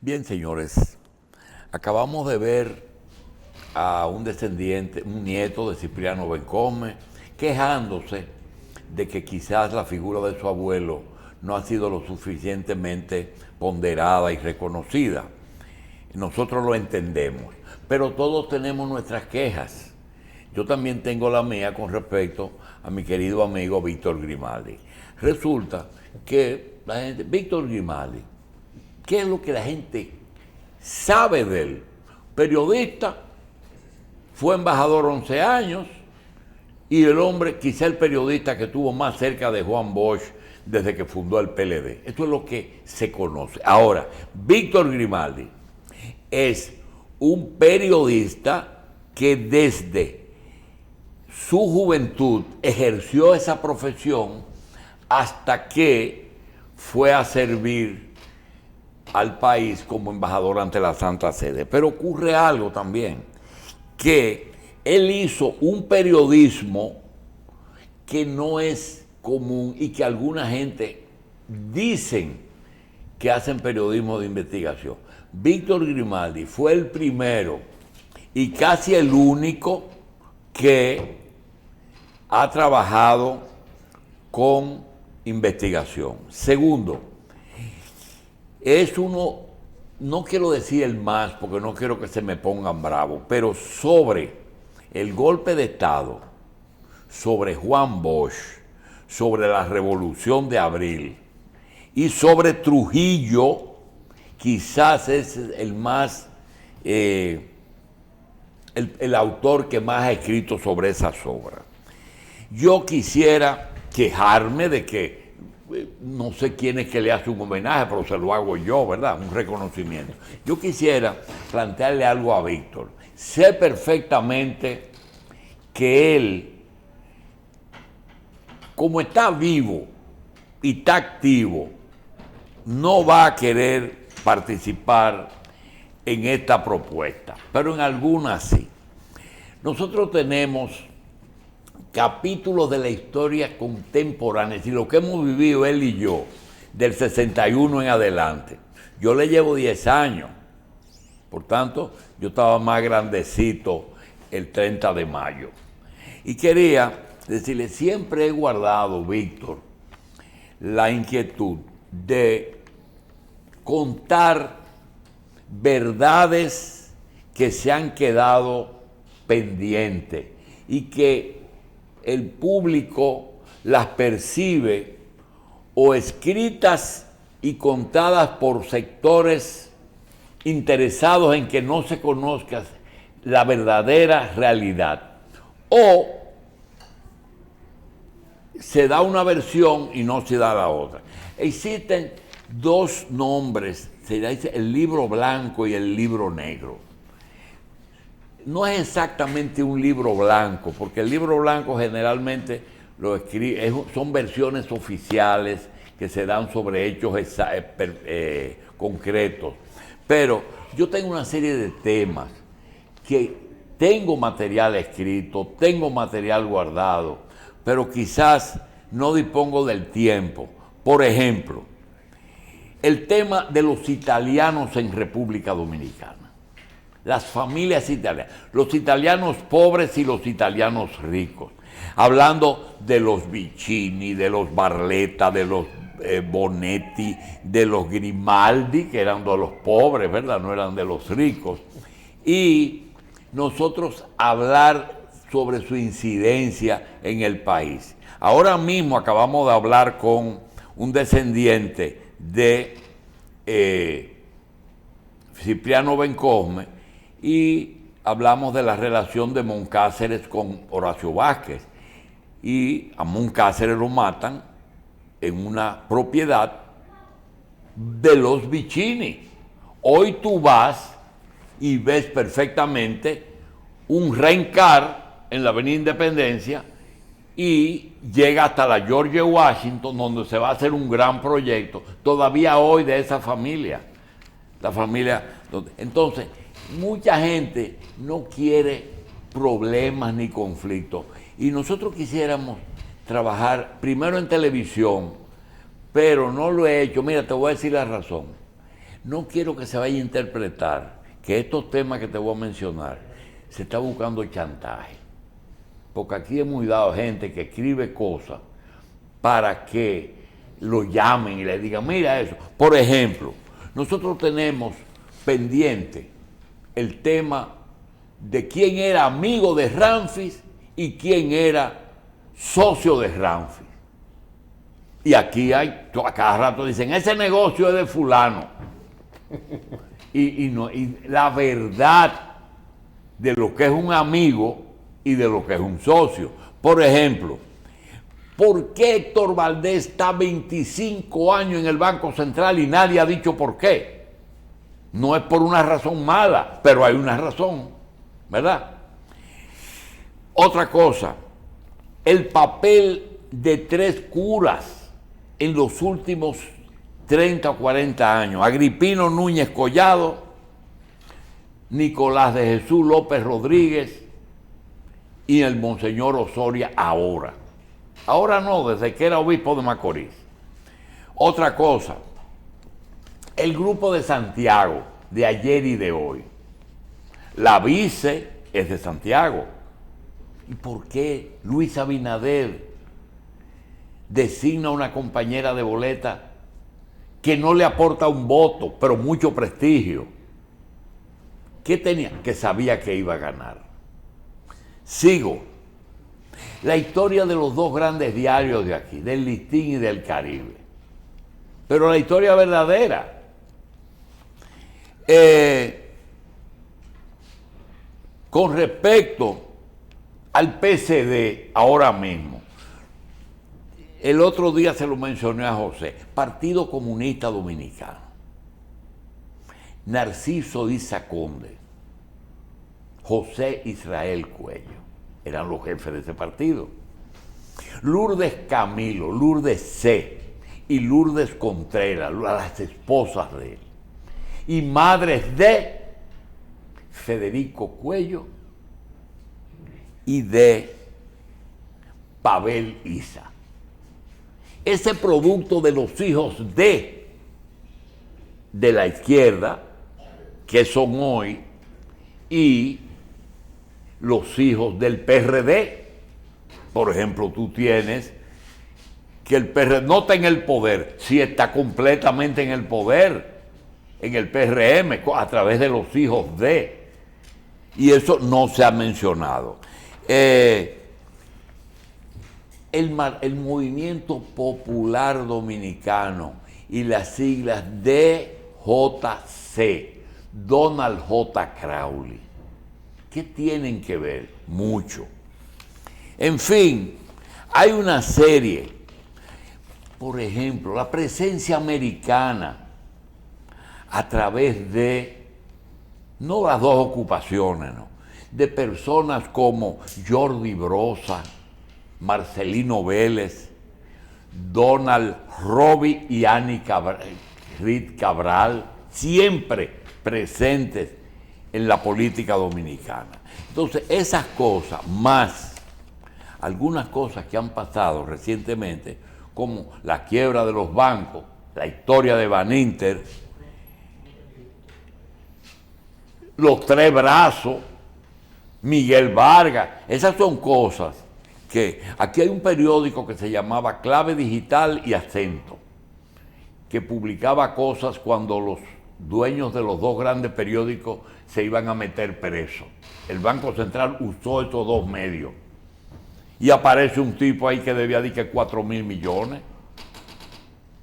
Bien, señores, acabamos de ver a un descendiente, un nieto de Cipriano Bencosme, quejándose de que quizás la figura de su abuelo no ha sido lo suficientemente ponderada y reconocida. Nosotros lo entendemos, pero todos tenemos nuestras quejas. Yo también tengo la mía con respecto a mi querido amigo Víctor Grimaldi. Resulta que la gente, Víctor Grimaldi, ¿qué es lo que la gente sabe de él? Periodista, fue embajador 11 años y el hombre, quizá el periodista que estuvo más cerca de Juan Bosch desde que fundó el PLD. Esto es lo que se conoce. Ahora, Víctor Grimaldi es un periodista que desde su juventud ejerció esa profesión hasta que fue a servir al país como embajador ante la Santa Sede. Pero ocurre algo también, que él hizo un periodismo que no es común y que alguna gente dicen que hacen periodismo de investigación. Víctor Grimaldi fue el primero y casi el único que ha trabajado con investigación. Segundo, es uno, no quiero decir el más, porque no quiero que se me pongan bravos, pero sobre el golpe de Estado, sobre Juan Bosch, sobre la Revolución de Abril y sobre Trujillo, quizás es el más, el autor que más ha escrito sobre esas obras. Yo quisiera quejarme de que no sé quién es que le hace un homenaje, pero se lo hago yo, ¿verdad? Un reconocimiento. Yo quisiera plantearle algo a Víctor. Sé perfectamente que él, como está vivo y está activo, no va a querer participar en esta propuesta, pero en algunas sí. Nosotros tenemos capítulos de la historia contemporánea, es decir, lo que hemos vivido él y yo, del 61 en adelante. Yo le llevo 10 años, por tanto, yo estaba más grandecito el 30 de mayo. Y quería decirle, siempre he guardado, Víctor, la inquietud de contar verdades que se han quedado pendientes y que el público las percibe o escritas y contadas por sectores interesados en que no se conozca la verdadera realidad, o se da una versión y no se da la otra. Existen dos nombres, se dice el libro blanco y el libro negro. No es exactamente un libro blanco, porque el libro blanco generalmente lo escribe, son versiones oficiales que se dan sobre hechos concretos. Pero yo tengo una serie de temas que tengo material escrito, tengo material guardado, pero quizás no dispongo del tiempo. Por ejemplo, el tema de los italianos en República Dominicana. Las familias italianas, los italianos pobres y los italianos ricos, hablando de los Vicini, de los Barletta, de los Bonetti, de los Grimaldi, que eran de los pobres, ¿verdad? No eran de los ricos. Y nosotros hablar sobre su incidencia en el país. Ahora mismo acabamos de hablar con un descendiente de Cipriano Bencosme, y hablamos de la relación de Moncáceres con Horacio Vázquez. Y a Moncáceres lo matan en una propiedad de los Vicini. Hoy tú vas y ves perfectamente un rencar en la Avenida Independencia y llega hasta la George Washington, donde se va a hacer un gran proyecto, todavía hoy, de esa familia. La familia. Entonces, mucha gente no quiere problemas ni conflictos. Y nosotros quisiéramos trabajar primero en televisión, pero no lo he hecho. Mira, te voy a decir la razón. no quiero que se vaya a interpretar que estos temas que te voy a mencionar se está buscando chantaje. Porque aquí hemos dado gente que escribe cosas para que lo llamen y le digan, mira eso. Por ejemplo, nosotros tenemos pendiente el tema de quién era amigo de Ramfis y quién era socio de Ramfis. Y aquí hay, a cada rato dicen, ese negocio es de fulano. Y la verdad de lo que es un amigo y de lo que es un socio. Por ejemplo, ¿por qué Héctor Valdés está 25 años en el Banco Central y nadie ha dicho por qué? No es por una razón mala, pero hay una razón, ¿verdad? Otra cosa, el papel de 3 curas en los últimos 30 o 40 años. Agripino Núñez Collado, Nicolás de Jesús López Rodríguez y el Monseñor Osoria ahora. Ahora no, desde que era obispo de Macorís. Otra cosa, el grupo de Santiago, de ayer y de hoy. La vice es de Santiago. ¿Y por qué Luis Abinader designa a una compañera de boleta que no le aporta un voto, pero mucho prestigio? ¿Qué tenía? Que sabía que iba a ganar. Sigo. La historia de los 2 grandes diarios de aquí, del Listín y del Caribe. Pero la historia verdadera. Con respecto al PSD, ahora mismo, el otro día se lo mencioné a José, Partido Comunista Dominicano, Narciso Isa Conde, José Israel Cuello, eran los jefes de ese partido. Lourdes Camilo, Lourdes C. y Lourdes Contreras, las esposas de él, y madres de Federico Cuello y de Pavel Isa. Ese producto de los hijos de la izquierda, que son hoy, y los hijos del PRD. Por ejemplo, tú tienes que el PRD no está en el poder, sí está completamente en el poder, en el PRM, a través de los hijos de. Y eso no se ha mencionado. El Movimiento Popular Dominicano y las siglas DJC, Donald J. Crowley. ¿Qué tienen que ver? Mucho. En fin, hay una serie, por ejemplo, la presencia americana a través de, no las 2 ocupaciones, ¿no?, de personas como Jordi Brosa, Marcelino Vélez, Donald Robbie y Annie Reed Cabral, siempre presentes en la política dominicana. Entonces, esas cosas, más algunas cosas que han pasado recientemente, como la quiebra de los bancos, la historia de Baninter, los 3 brazos, Miguel Vargas, esas son cosas que aquí hay un periódico que se llamaba Clave Digital y Acento, que publicaba cosas cuando los dueños de los 2 grandes periódicos se iban a meter presos. El Banco Central usó estos 2 medios y aparece un tipo ahí que debía decir 4.000 millones.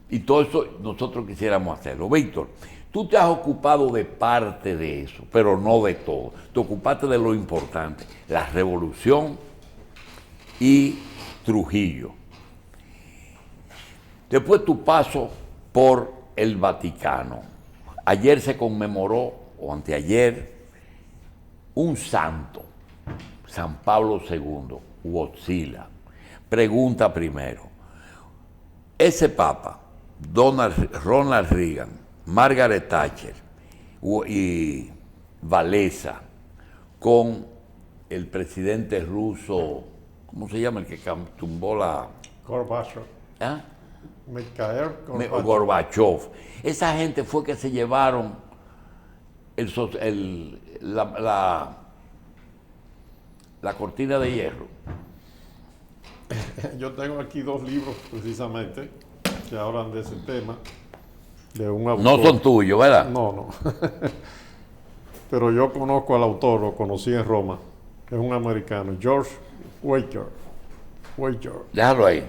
Y todo eso nosotros quisiéramos hacerlo. Víctor, tú te has ocupado de parte de eso, pero no de todo. Te ocupaste de lo importante, la revolución y Trujillo. Después tu paso por el Vaticano. Ayer se conmemoró, o anteayer, un santo, San Pablo II, Huotzila. Pregunta primero, ese papa, Ronald Reagan, Margaret Thatcher y Walesa, con el presidente ruso, ¿cómo se llama? El que tumbó la... Gorbachev. ¿Ah? Mikhail Gorbachev. Gorbachev. Esa gente fue que se llevaron la cortina de hierro. Yo tengo aquí 2 libros precisamente que hablan de ese tema, de un autor. No son tuyos, ¿verdad? No. Pero yo conozco al autor, lo conocí en Roma. Es un americano, George Waker. Déjalo ahí.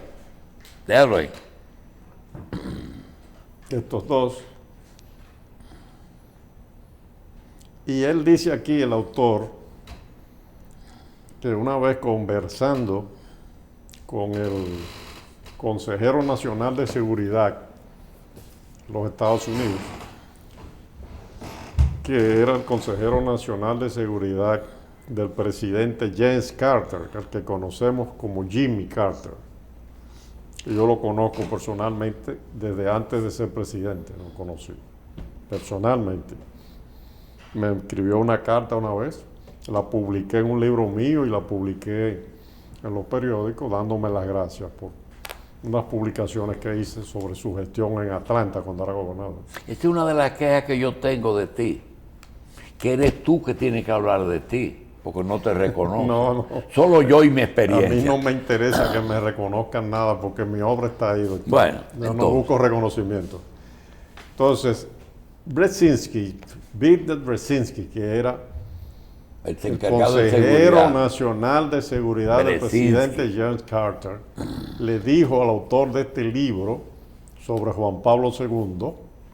Estos 2. Y él dice aquí, el autor, que una vez conversando con el consejero nacional de seguridad de los Estados Unidos, que era el consejero nacional de seguridad del presidente James Carter, el que conocemos como Jimmy Carter. Y yo lo conozco personalmente desde antes de ser presidente, lo conocí personalmente. Me escribió una carta una vez, la publiqué en un libro mío y la publiqué en los periódicos dándome las gracias por unas publicaciones que hice sobre su gestión en Atlanta cuando era gobernador. Esta es una de las quejas que yo tengo de ti, que eres tú que tienes que hablar de ti, porque no te reconozco. No. Solo yo y mi A experiencia. mí no me interesa que me reconozcan nada porque mi obra está ahí, doctor. Bueno, yo entonces, no busco reconocimiento. Entonces, Brzezinski, que era el el encargado de consejero seguridad, nacional de seguridad del Brzezinski, presidente James Carter, le dijo al autor de este libro sobre Juan Pablo II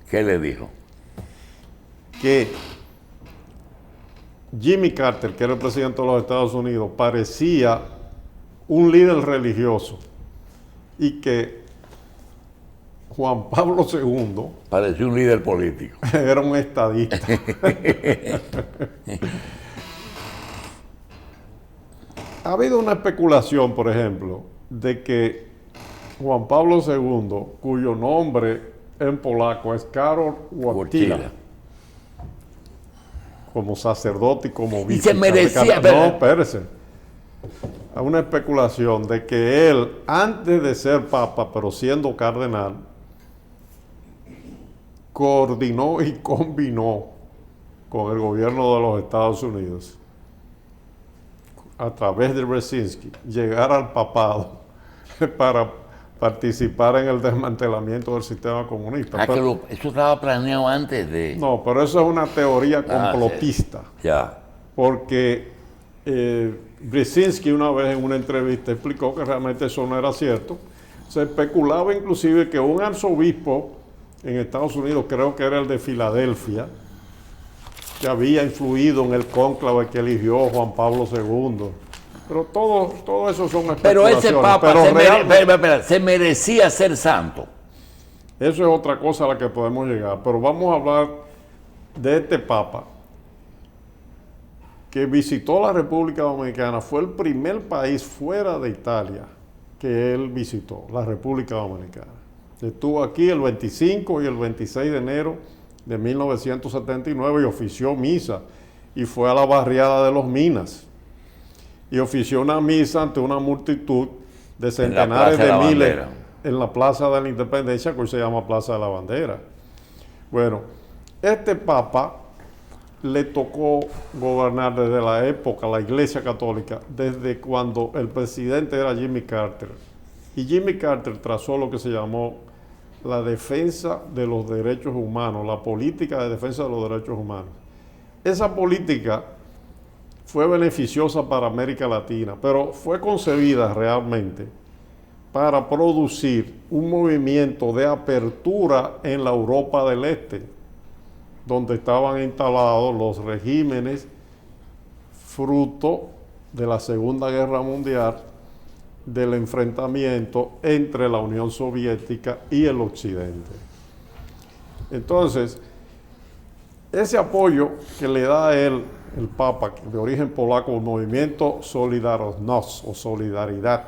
¿qué le dijo? que Jimmy Carter, que era el presidente de los Estados Unidos, parecía un líder religioso y que Juan Pablo II Pareció un líder político. era un estadista. Ha habido una especulación, por ejemplo, de que Juan Pablo II, cuyo nombre en polaco es Karol Wojtyla, como sacerdote y como Y se merecía, no, espérese. Hay una especulación de que él, antes de ser papa, pero siendo cardenal, coordinó y combinó con el gobierno de los Estados Unidos, a través de Brzezinski, llegar al papado para participar en el desmantelamiento del sistema comunista. Eso estaba planeado antes de... No, pero eso es una teoría complotista. Sí. Ya. Porque Brzezinski una vez en una entrevista explicó que realmente eso no era cierto. Se especulaba inclusive que un arzobispo en Estados Unidos, creo que era el de Filadelfia, que había influido en el cónclave que eligió Juan Pablo II. Pero todo eso son especulaciones. Pero ese papa se merecía ser santo. Eso es otra cosa a la que podemos llegar. Pero vamos a hablar de este papa que visitó la República Dominicana. Fue el primer país fuera de Italia que él visitó, la República Dominicana. Estuvo aquí el 25 y el 26 de enero de 1979 y ofició misa. Y fue a la barriada de Los Minas. Y ofició una misa ante una multitud de centenares de miles en la Plaza de la Independencia, que hoy se llama Plaza de la Bandera. Bueno, este papa le tocó gobernar desde la época, la Iglesia Católica, desde cuando el presidente era Jimmy Carter. Y Jimmy Carter trazó lo que se llamó la defensa de los derechos humanos, la política de defensa de los derechos humanos. Esa política fue beneficiosa para América Latina, pero fue concebida realmente para producir un movimiento de apertura en la Europa del Este, donde estaban instalados los regímenes fruto de la Segunda Guerra Mundial, del enfrentamiento entre la Unión Soviética y el Occidente. Entonces, ese apoyo que le da a él, el Papa, de origen polaco, el movimiento Solidarność o Solidaridad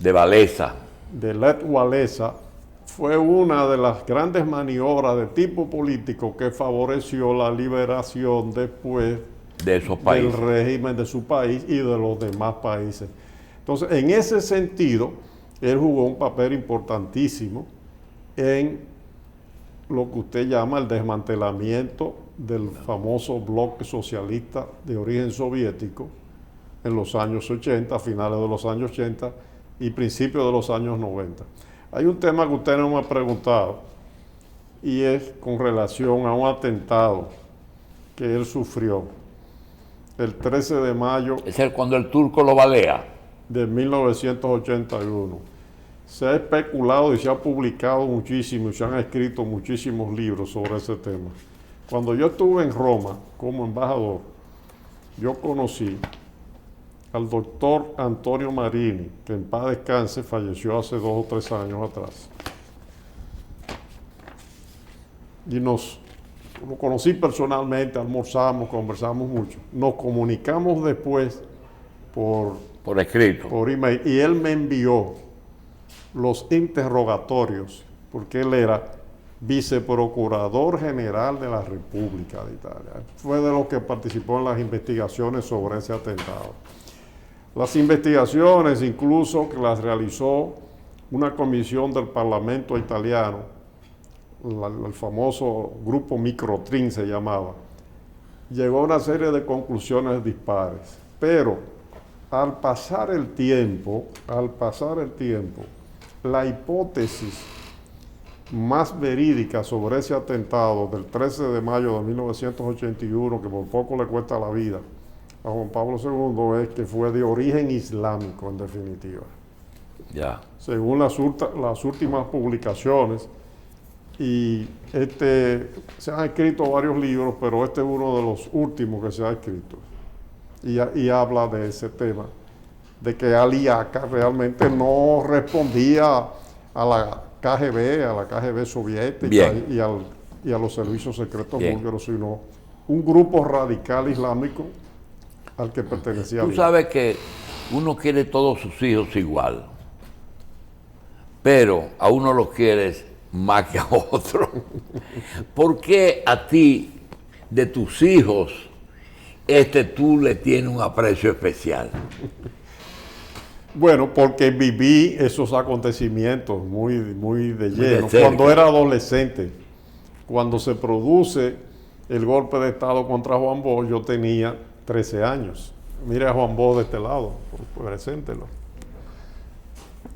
de Walesa, de Lech Walesa, fue una de las grandes maniobras de tipo político que favoreció la liberación después de esos países, del régimen de su país y de los demás países. Entonces, en ese sentido, él jugó un papel importantísimo en lo que usted llama el desmantelamiento del famoso bloque socialista de origen soviético en los años 80, finales de los años 80 y principios de los años 90. Hay un tema que usted no me ha preguntado y es con relación a un atentado que él sufrió el 13 de mayo Es cuando el turco lo balea. de 1981. Se ha especulado y se ha publicado muchísimo y se han escrito muchísimos libros sobre ese tema. Cuando yo estuve en Roma como embajador, yo conocí al doctor Antonio Marini, que en paz descanse, falleció hace 2 o 3 años atrás. Y lo conocí personalmente, almorzamos, conversamos mucho. Nos comunicamos después Por escrito. por email y él me envió los interrogatorios, porque él era viceprocurador general de la República de Italia. Fue de los que participó en las investigaciones sobre ese atentado. Las investigaciones, incluso que las realizó una comisión del Parlamento italiano, el famoso grupo Microtrin se llamaba, llegó a una serie de conclusiones dispares. Pero al pasar el tiempo, la hipótesis más verídica sobre ese atentado del 13 de mayo de 1981, que por poco le cuesta la vida a Juan Pablo II, es que fue de origen islámico, en definitiva. Ya. Según las últimas publicaciones, y se han escrito varios libros, pero este es uno de los últimos que se ha escrito, y habla de ese tema, de que Ali Aka realmente no respondía a la KGB soviética y a los servicios secretos búlgaros, sino un grupo radical islámico al que pertenecía. Tú sabes que uno quiere todos sus hijos igual, pero a uno los quieres más que a otro. ¿Por qué a ti, de tus hijos, tú le tienes un aprecio especial? Bueno, porque viví esos acontecimientos muy de lleno. de cerca. Cuando era adolescente, cuando se produce el golpe de Estado contra Juan Bosch, yo tenía 13 años. Mire a Juan Bosch de este lado, preséntelo.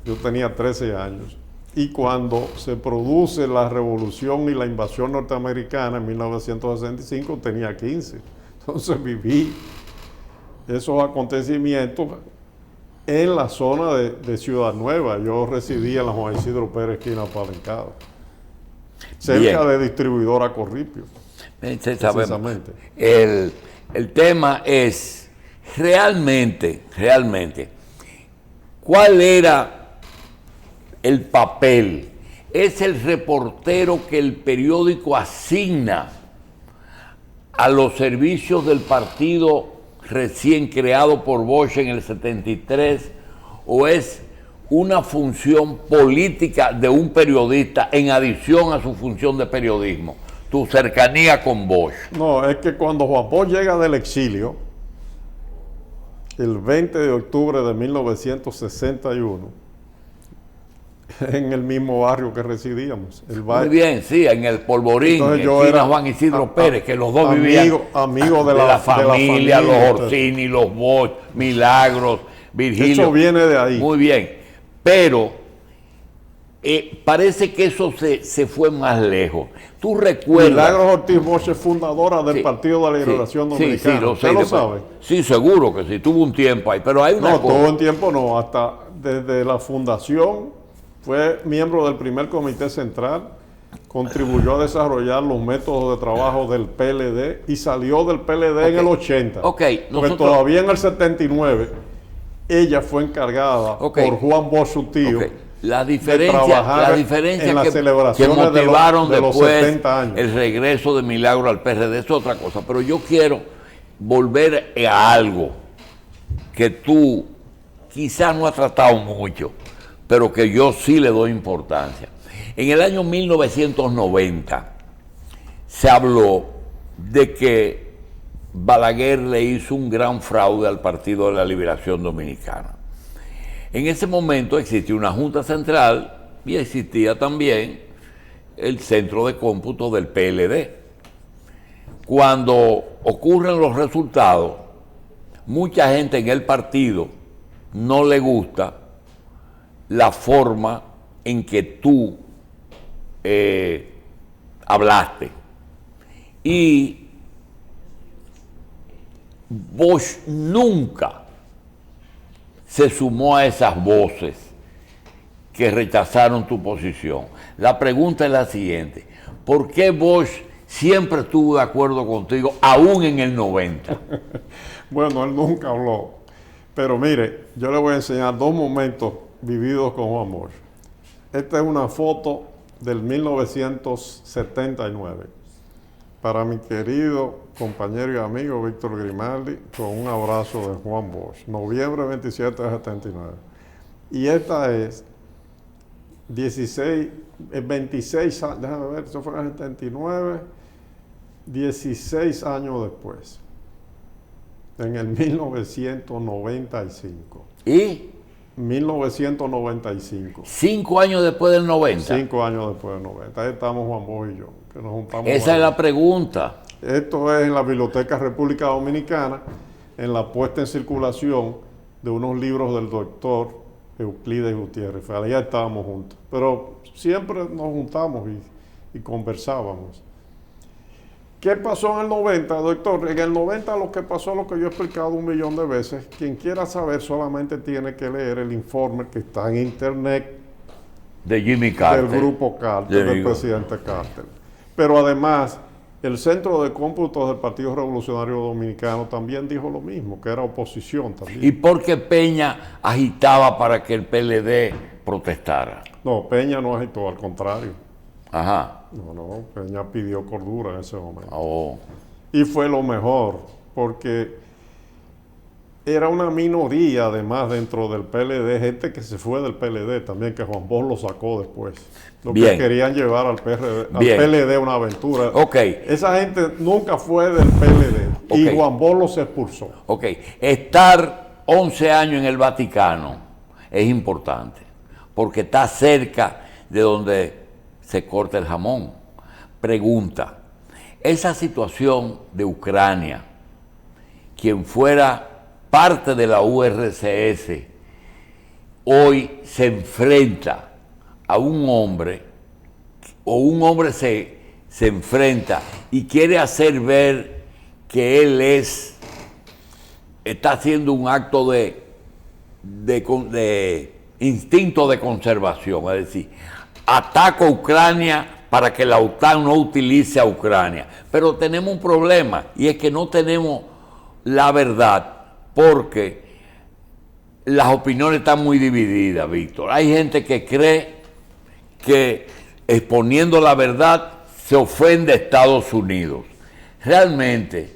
Yo tenía 13 años. Y cuando se produce la revolución y la invasión norteamericana en 1965, tenía 15. Entonces viví esos acontecimientos en la zona de Ciudad Nueva. Yo residía en la Juan Isidro Pérez, esquina Palencado, cerca de Distribuidora Corripio. Precisamente. El tema es realmente, ¿cuál era el papel? Es el reportero que el periódico asigna a los servicios del partido recién creado por Bosch en el 73, o es una función política de un periodista en adición a su función de periodismo, tu cercanía con Bosch? No, es que cuando Juan Bosch llega del exilio, el 20 de octubre de 1961, en el mismo barrio que residíamos. Muy bien, sí, en el Polvorín, entonces en esquina Juan Isidro Pérez, que los dos vivían amigos de la familia, los los Orsini, los Bosch, Milagros, Virgilio. Eso viene de ahí. Muy bien, pero parece que eso se fue más lejos. ¿Tú recuerdas? Milagros Ortiz Bosch es fundadora del Partido de la Liberación Dominicana. Sí, ¿Usted lo sabe? Sí, seguro que sí, tuvo un tiempo ahí, pero hay una cosa. No, tuvo un tiempo no, hasta desde la fundación. Fue miembro del primer comité central, contribuyó a desarrollar los métodos de trabajo del PLD y salió del PLD en el 80. Porque todavía en el 79 ella fue encargada por Juan Bosch, su tío, la diferencia en las que celebraciones motivaron de los después 70 años. El regreso de Milagro al PRD es otra cosa, pero yo quiero volver a algo que tú quizás no has tratado mucho, pero que yo sí le doy importancia. En el año 1990 se habló de que Balaguer le hizo un gran fraude al Partido de la Liberación Dominicana. En ese momento existía una Junta Central y existía también el centro de cómputo del PLD. Cuando ocurren los resultados, mucha gente en el partido no le gusta la forma en que tú hablaste. Y Bosch nunca se sumó a esas voces que rechazaron tu posición. La pregunta es la siguiente: ¿por qué Bosch siempre estuvo de acuerdo contigo, aún en el 90? Bueno, él nunca habló. Pero mire, yo le voy a enseñar dos momentos vividos con Juan Bosch. Esta es una foto del 1979. Para mi querido compañero y amigo Víctor Grimaldi, con un abrazo de Juan Bosch, noviembre 27 de 79. Y esta es 26 años, déjame ver, eso fue en el 79, 16 años después, en el 1995. ¿Y? 1995. 5 años después del 90. 5 años después del 90. Ahí estamos Juan Bosch y yo, que nos juntamos. Esa es la pregunta. Esto es en la Biblioteca República Dominicana, en la puesta en circulación de unos libros del doctor Euclides Gutiérrez. Allá estábamos juntos. Pero siempre nos juntamos y conversábamos. ¿Qué pasó en el 90, doctor? En el 90 lo que pasó, lo que yo he explicado 1.000.000 de veces. Quien quiera saber solamente tiene que leer el informe que está en internet De Jimmy Carter. del grupo Carter, del presidente Carter. Pero además, el Centro de Cómputos del Partido Revolucionario Dominicano también dijo lo mismo, que era oposición también. ¿Y por qué Peña agitaba para que el PLD protestara? No, Peña no agitó, al contrario. Ajá. No, Peña pidió cordura en ese momento. Oh. Y fue lo mejor, porque era una minoría además dentro del PLD, gente que se fue del PLD también, que Juan Bosch lo sacó después. Los Bien. que querían llevar al Bien. PLD una aventura. Ok. Esa gente nunca fue del PLD y Ok. Juan Bosch los expulsó. Ok. Estar 11 años en el Vaticano es importante, porque está cerca de donde se corta el jamón. Pregunta: esa situación de Ucrania, quien fuera parte de la URSS, hoy se enfrenta a un hombre, o un hombre se enfrenta y quiere hacer ver que él está haciendo un acto de instinto de conservación, es decir, ataca a Ucrania para que la OTAN no utilice a Ucrania. Pero tenemos un problema, y es que no tenemos la verdad, porque las opiniones están muy divididas, Víctor. Hay gente que cree que exponiendo la verdad se ofende a Estados Unidos. Realmente,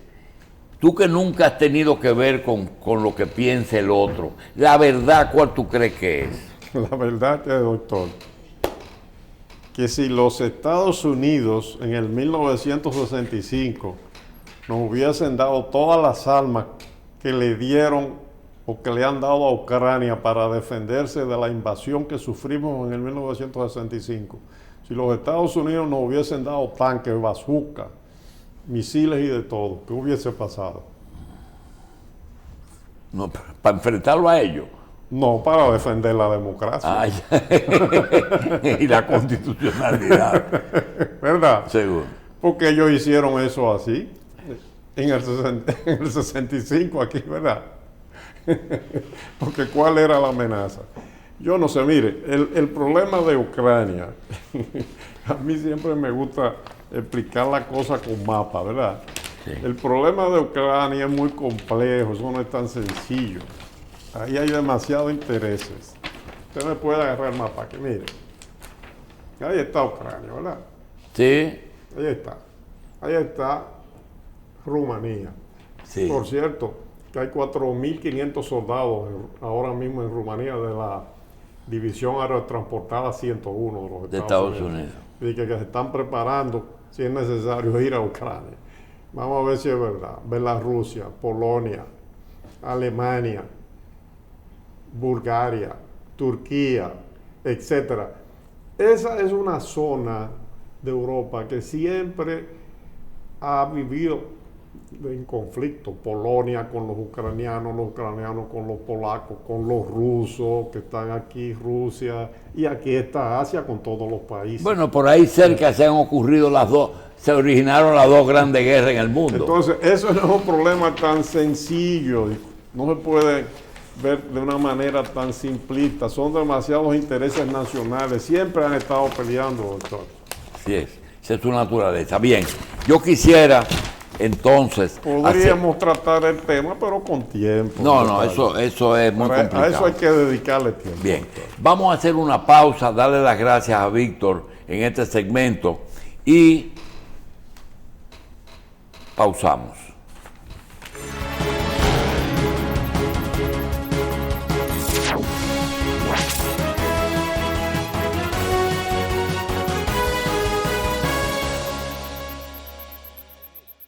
tú que nunca has tenido que ver con lo que piensa el otro, la verdad, ¿cuál tú crees que es? La verdad es, doctor, que si los Estados Unidos en el 1965 nos hubiesen dado todas las armas que le dieron o que le han dado a Ucrania para defenderse de la invasión que sufrimos en el 1965, si los Estados Unidos nos hubiesen dado tanques, bazookas, misiles y de todo, ¿qué hubiese pasado? No, para enfrentarlo a ellos. No, para defender la democracia. Ah, y la constitucionalidad. ¿Verdad? Seguro. Porque ellos hicieron eso así, en el 65 aquí, ¿verdad? Porque ¿cuál era la amenaza? Yo no sé, mire, el problema de Ucrania, a mí siempre me gusta explicar la cosa con mapa, ¿verdad? Sí. El problema de Ucrania es muy complejo, eso no es tan sencillo. Ahí hay demasiados intereses. Usted me puede agarrar el mapa aquí, mire. Ahí está Ucrania, ¿verdad? Sí. Ahí está. Ahí está Rumanía. Sí. Por cierto, que hay 4.500 soldados ahora mismo en Rumanía de la División Aerotransportada 101 de los Estados Unidos. Y que se están preparando, si es necesario, ir a Ucrania. Vamos a ver si es verdad. Bielorrusia, Polonia, Alemania, Bulgaria, Turquía, etcétera. Esa es una zona de Europa que siempre ha vivido en conflicto. Polonia con los ucranianos con los polacos, con los rusos que están aquí, Rusia, y aquí está Asia con todos los países. Bueno, por ahí cerca se han ocurrido las dos, se originaron las dos grandes guerras en el mundo. Entonces, eso no es un problema tan sencillo, no se puede ver de una manera tan simplista, son demasiados intereses nacionales, siempre han estado peleando, doctor. Así es, esa es su naturaleza. Bien, yo quisiera entonces... Podríamos tratar el tema, pero con tiempo. No, eso es muy complicado. A eso hay que dedicarle tiempo. Bien, vamos a hacer una pausa, darle las gracias a Víctor en este segmento y pausamos.